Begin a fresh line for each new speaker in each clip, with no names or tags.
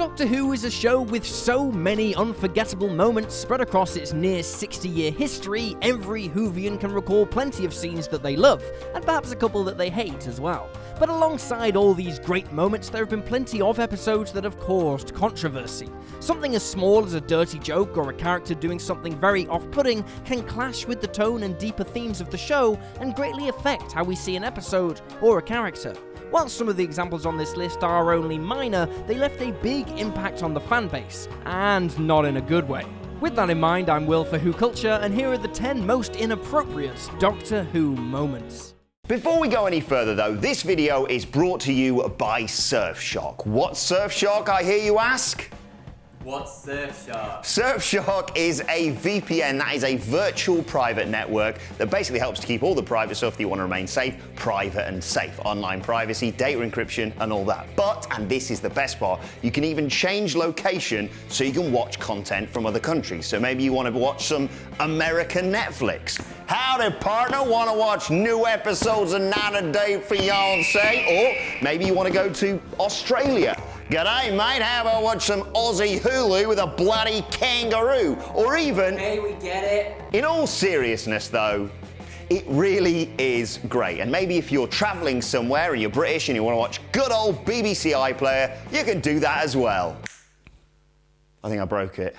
Doctor Who is a show with so many unforgettable moments spread across its near 60-year history. Every Whovian can recall plenty of scenes that they love, and perhaps a couple that they hate as well. But alongside all these great moments, there have been plenty of episodes that have caused controversy. Something as small as a dirty joke or a character doing something very off-putting can clash with the tone and deeper themes of the show and greatly affect how we see an episode or a character. While some of the examples on this list are only minor, they left a big impact on the fanbase, and not in a good way. With that in mind, I'm Will for WhoCulture, and here are the 10 most inappropriate Doctor Who moments.
Before we go any further though, this video is brought to you by Surfshark. What's Surfshark, I hear you ask?
What's Surfshark?
Surfshark is a VPN, that is a virtual private network that basically helps to keep all the private stuff that you want to remain safe, private and safe. Online privacy, data encryption and all that. But, and this is the best part, you can even change location so you can watch content from other countries. So maybe you want to watch some American Netflix. Howdy partner, want to watch new episodes of 90 Day Fiancé? Or maybe you want to go to Australia. G'day mate, how about watch some Aussie Hulu with a bloody kangaroo? Or even...
Hey, we get it.
In all seriousness though, it really is great. And maybe if you're travelling somewhere and you're British and you want to watch good old BBC iPlayer, you can do that as well. I think I broke it.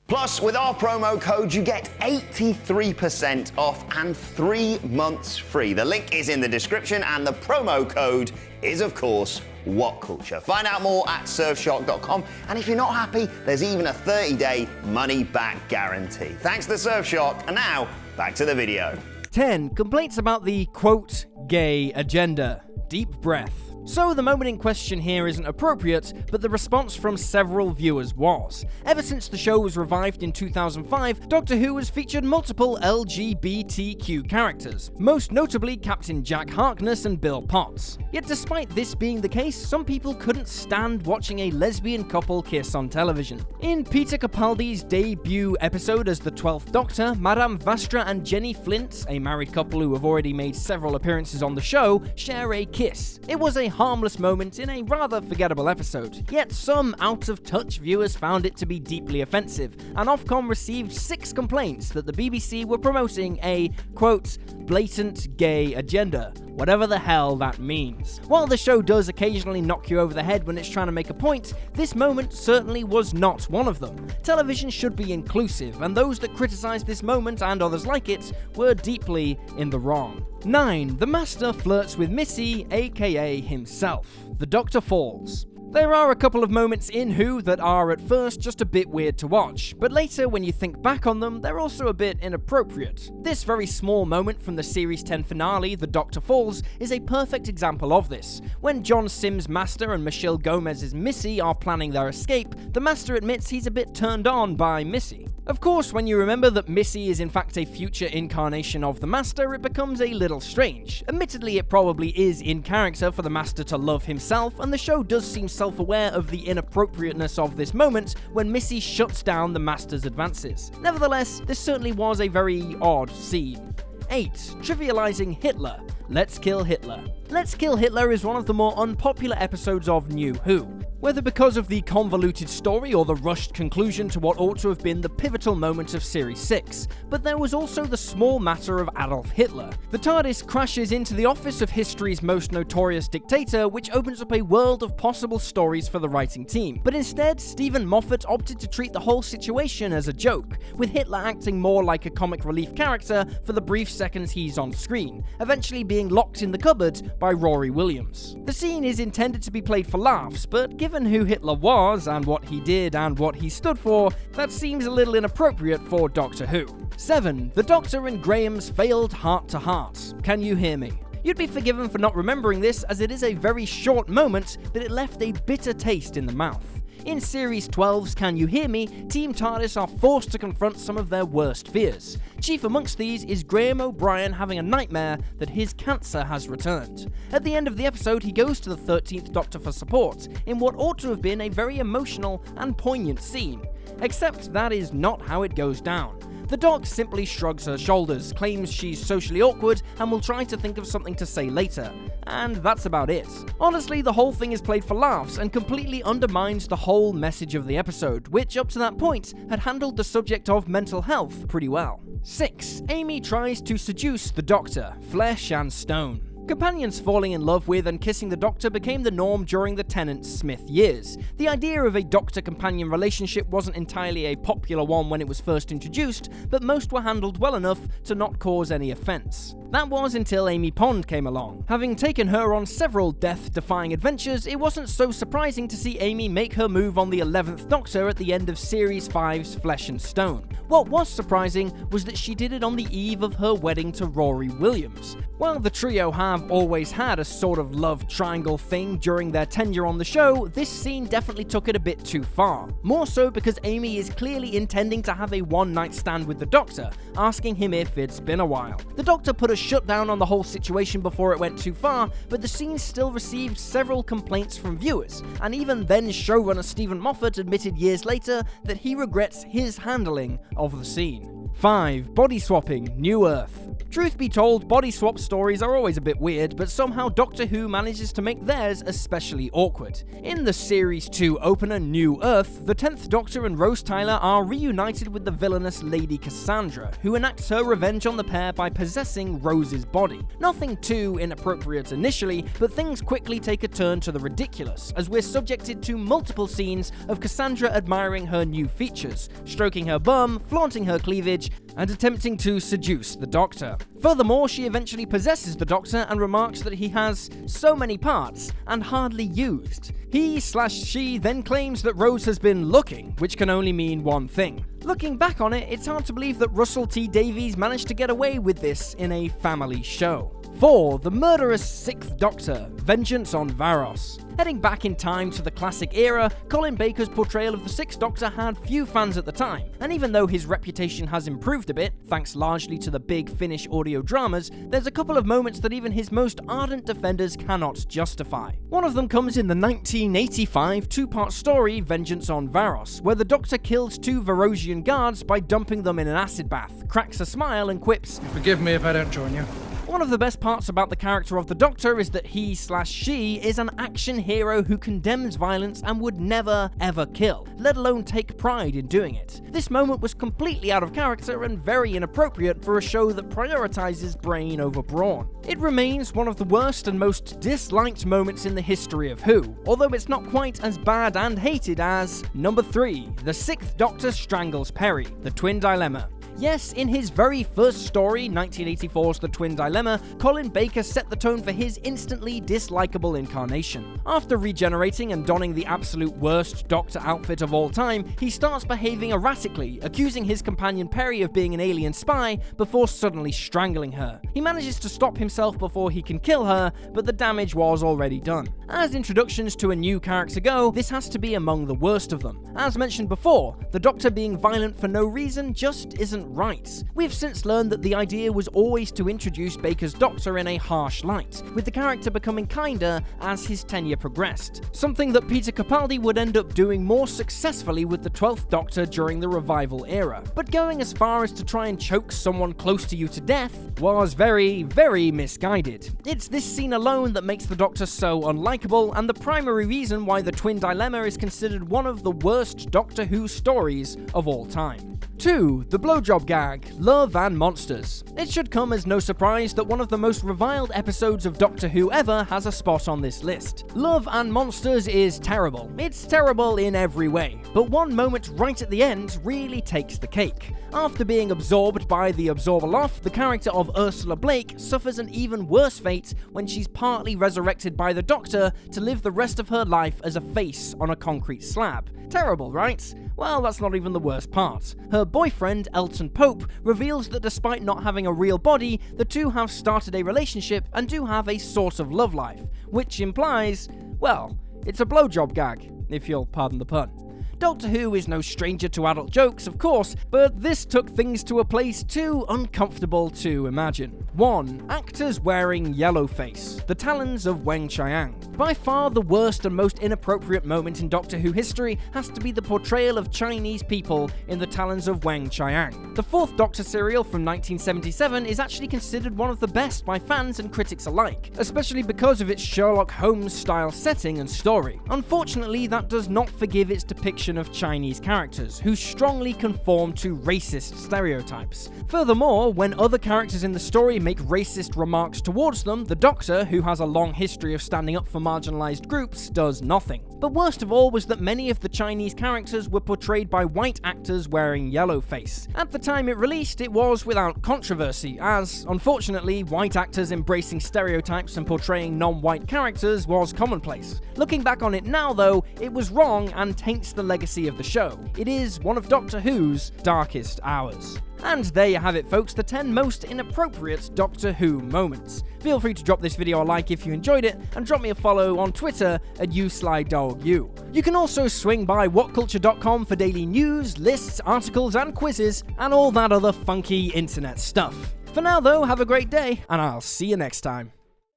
Plus, with our promo code, you get 83% off and 3 months free. The link is in the description, and the promo code is, of course, WhoCulture. Find out more at surfshark.com, and if you're not happy, there's even a 30-day money-back guarantee. Thanks to Surfshark, and now, back to the video.
10 complaints about the, quote, gay agenda. Deep breath. So the moment in question here isn't appropriate, but the response from several viewers was. Ever since the show was revived in 2005, Doctor Who has featured multiple LGBTQ characters, most notably Captain Jack Harkness and Bill Potts. Yet despite this being the case, some people couldn't stand watching a lesbian couple kiss on television. In Peter Capaldi's debut episode as the 12th Doctor, Madame Vastra and Jenny Flint, a married couple who have already made several appearances on the show, share a kiss. It was a harmless moment in a rather forgettable episode, yet some out-of-touch viewers found it to be deeply offensive, and Ofcom received 6 complaints that the BBC were promoting a, quote, blatant gay agenda, whatever the hell that means. While the show does occasionally knock you over the head when it's trying to make a point, this moment certainly was not one of them. Television should be inclusive, and those that criticised this moment and others like it were deeply in the wrong. 9. The Master flirts with Missy, aka himself. The Doctor falls. There are a couple of moments in Who that are at first just a bit weird to watch, but later when you think back on them, they're also a bit inappropriate. This very small moment from the Series 10 finale, The Doctor Falls, is a perfect example of this. When John Sims' Master and Michelle Gomez's Missy are planning their escape, the Master admits he's a bit turned on by Missy. Of course, when you remember that Missy is in fact a future incarnation of the Master, it becomes a little strange. Admittedly, it probably is in character for the Master to love himself, and the show does seem self-aware of the inappropriateness of this moment when Missy shuts down the Master's advances. Nevertheless, this certainly was a very odd scene. 8. Trivializing Hitler. Let's Kill Hitler. Let's Kill Hitler is one of the more unpopular episodes of New Who. Whether because of the convoluted story or the rushed conclusion to what ought to have been the pivotal moment of Series 6, but there was also the small matter of Adolf Hitler. The TARDIS crashes into the office of history's most notorious dictator, which opens up a world of possible stories for the writing team. But instead, Stephen Moffat opted to treat the whole situation as a joke, with Hitler acting more like a comic relief character for the brief seconds he's on screen, eventually being locked in the cupboard by Rory Williams. The scene is intended to be played for laughs, but given who Hitler was and what he did and what he stood for, that seems a little inappropriate for Doctor Who. 7. The Doctor and Graham's failed heart-to-heart. Can you hear me? You'd be forgiven for not remembering this, as it is a very short moment, but it left a bitter taste in the mouth. In Series 12's Can You Hear Me, Team TARDIS are forced to confront some of their worst fears. Chief amongst these is Graham O'Brien having a nightmare that his cancer has returned. At the end of the episode, he goes to the 13th Doctor for support, in what ought to have been a very emotional and poignant scene. Except that is not how it goes down. The doc simply shrugs her shoulders, claims she's socially awkward, and will try to think of something to say later. And that's about it. Honestly, the whole thing is played for laughs and completely undermines the whole message of the episode, which up to that point had handled the subject of mental health pretty well. 6. Amy tries to seduce the Doctor, flesh and stone. Companions falling in love with and kissing the Doctor became the norm during the Tennant-Smith years. The idea of a Doctor-companion relationship wasn't entirely a popular one when it was first introduced, but most were handled well enough to not cause any offense. That was until Amy Pond came along. Having taken her on several death-defying adventures, it wasn't so surprising to see Amy make her move on the 11th Doctor at the end of Series 5's Flesh and Stone. What was surprising was that she did it on the eve of her wedding to Rory Williams. While the trio have always had a sort of love triangle thing during their tenure on the show, this scene definitely took it a bit too far. More so because Amy is clearly intending to have a one-night stand with the Doctor, asking him if it's been a while. The Doctor put a shutdown on the whole situation before it went too far, but the scene still received several complaints from viewers, and even then showrunner Stephen Moffat admitted years later that he regrets his handling of the scene. 5. Body swapping, New Earth. Truth be told, body swap stories are always a bit weird, but somehow Doctor Who manages to make theirs especially awkward. In the Series 2 opener New Earth, the 10th Doctor and Rose Tyler are reunited with the villainous Lady Cassandra, who enacts her revenge on the pair by possessing Rose's body. Nothing too inappropriate initially, but things quickly take a turn to the ridiculous, as we're subjected to multiple scenes of Cassandra admiring her new features, stroking her bum, flaunting her cleavage, and attempting to seduce the Doctor. Furthermore, she eventually possesses the Doctor and remarks that he has so many parts and hardly used. He/she then claims that Rose has been looking, which can only mean one thing. Looking back on it, it's hard to believe that Russell T Davies managed to get away with this in a family show. 4. The murderous 6th Doctor, Vengeance on Varos. Heading back in time to the classic era, Colin Baker's portrayal of the 6th Doctor had few fans at the time, and even though his reputation has improved a bit, thanks largely to the big Finnish audio dramas, there's a couple of moments that even his most ardent defenders cannot justify. One of them comes in the 1985 two-part story Vengeance on Varos, where the Doctor kills 2 Varosian guards by dumping them in an acid bath, cracks a smile and quips,
"Forgive me if I don't join you."
One of the best parts about the character of the Doctor is that he/she is an action hero who condemns violence and would never ever kill, let alone take pride in doing it. This moment was completely out of character and very inappropriate for a show that prioritizes brain over brawn. It remains one of the worst and most disliked moments in the history of Who, although it's not quite as bad and hated as number 3, the 6th Doctor strangles Perry, the Twin Dilemma. Yes, in his very first story, 1984's The Twin Dilemma, Colin Baker set the tone for his instantly dislikable incarnation. After regenerating and donning the absolute worst Doctor outfit of all time, he starts behaving erratically, accusing his companion Perry of being an alien spy before suddenly strangling her. He manages to stop himself before he can kill her, but the damage was already done. As introductions to a new character go, this has to be among the worst of them. As mentioned before, the Doctor being violent for no reason just isn't right. We've since learned that the idea was always to introduce Baker's Doctor in a harsh light, with the character becoming kinder as his tenure progressed, something that Peter Capaldi would end up doing more successfully with the 12th Doctor during the revival era. But going as far as to try and choke someone close to you to death was very, very misguided. It's this scene alone that makes the Doctor so unlikable, and the primary reason why the Twin Dilemma is considered one of the worst Doctor Who stories of all time. 2. The Blowjob Gag, Love and Monsters. It should come as no surprise that one of the most reviled episodes of Doctor Who ever has a spot on this list. Love and Monsters is terrible. It's terrible in every way, but one moment right at the end really takes the cake. After being absorbed by the Absorbaloff, the character of Ursula Blake suffers an even worse fate when she's partly resurrected by the Doctor to live the rest of her life as a face on a concrete slab. Terrible, right? Well, that's not even the worst part. Her boyfriend, Elton Pope, reveals that despite not having a real body, the two have started a relationship and do have a sort of love life, which implies, well, it's a blowjob gag, if you'll pardon the pun. Doctor Who is no stranger to adult jokes, of course, but this took things to a place too uncomfortable to imagine. 1. Actors wearing Yellowface, the talons of Weng Chiang. By far the worst and most inappropriate moment in Doctor Who history has to be the portrayal of Chinese people in the talons of Weng Chiang. The fourth Doctor serial from 1977 is actually considered one of the best by fans and critics alike, especially because of its Sherlock Holmes-style setting and story. Unfortunately, that does not forgive its depiction of Chinese characters, who strongly conform to racist stereotypes. Furthermore, when other characters in the story make racist remarks towards them, the Doctor, who has a long history of standing up for marginalized groups, does nothing. But worst of all was that many of the Chinese characters were portrayed by white actors wearing Yellowface. At the time it released, it was without controversy, as, unfortunately, white actors embracing stereotypes and portraying non-white characters was commonplace. Looking back on it now, though, it was wrong and taints the legacy of the show. It is one of Doctor Who's darkest hours. And there you have it, folks, the 10 most inappropriate Doctor Who moments. Feel free to drop this video a like if you enjoyed it, and drop me a follow on Twitter at YouSlyDogU. You can also swing by WhoCulture.com for daily news, lists, articles, and quizzes, and all that other funky internet stuff. For now, though, have a great day, and I'll see you next time.